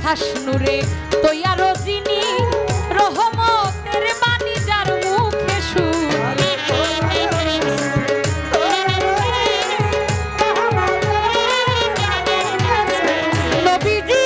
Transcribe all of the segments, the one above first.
খাস নূরে তৈয়া রজিনী রহমতের বাণী যার মুখে সুর নবীজি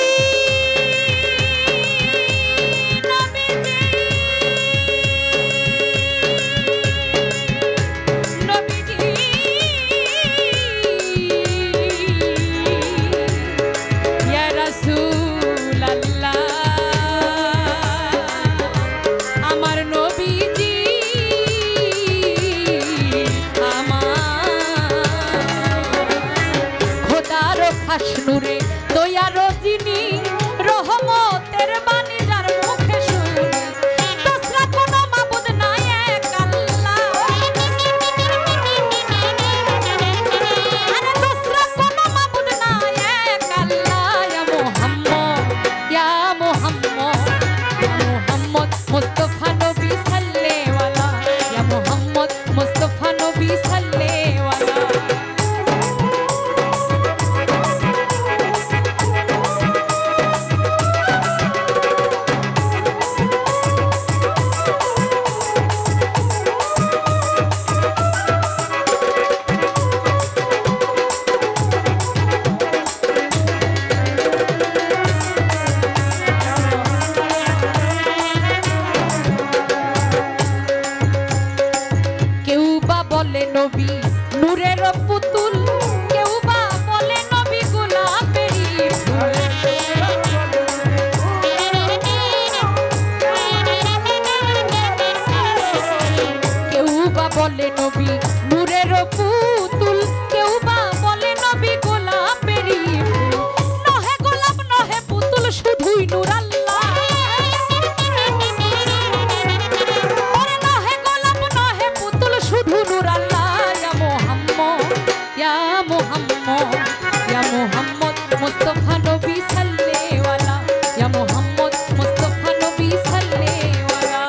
নূরে দয়া রজিনী রহমতের বাণী যার মুখে সুর দোসরা কোনো মাবুদ নাই এক আল্লাহ আরে দোসরা কোনো মাবুদ নাই এক আল্লাহ ইয়া মুহাম্মদ মুস্তাফা নবী সাল্লেওয়ালা ইয়া মুহাম্মদ মুস্তাফা নবী সাল্লেওয়ালা নবী নূরের পুতুল কেউ বা বলে নবী গোলাপেরই ফুল কেউ বা বলে নবী নূরের পুতুল কেউ বা বলে নবী গোলাপেরই ফুল নহে গোলাপ নহে পুতুল শুধুই নূর আল্লাহ শুধু নূর আল্লাহ ইয়া মুহাম্মদ মুস্তাফা নবী সাল্লেওয়ালা ইয়া মুহাম্মদ মুস্তাফা নবী সাল্লেওয়ালা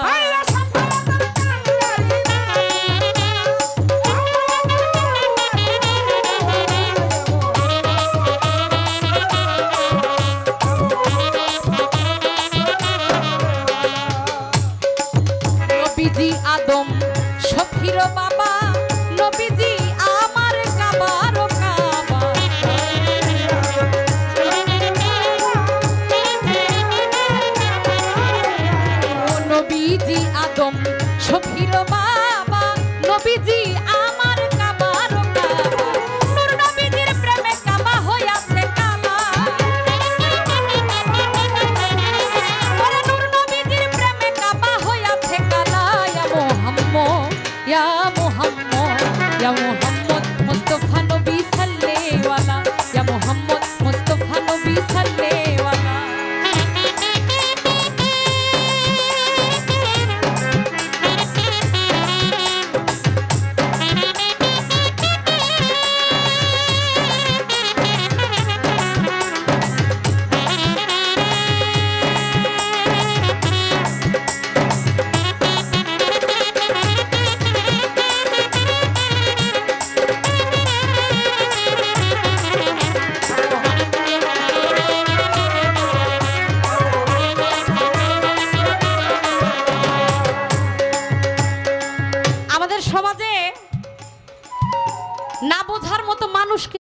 নবীজি আদম শফির বাবা নবীজি আমার কাবার কাবা নবীজি আদম শফির বাবা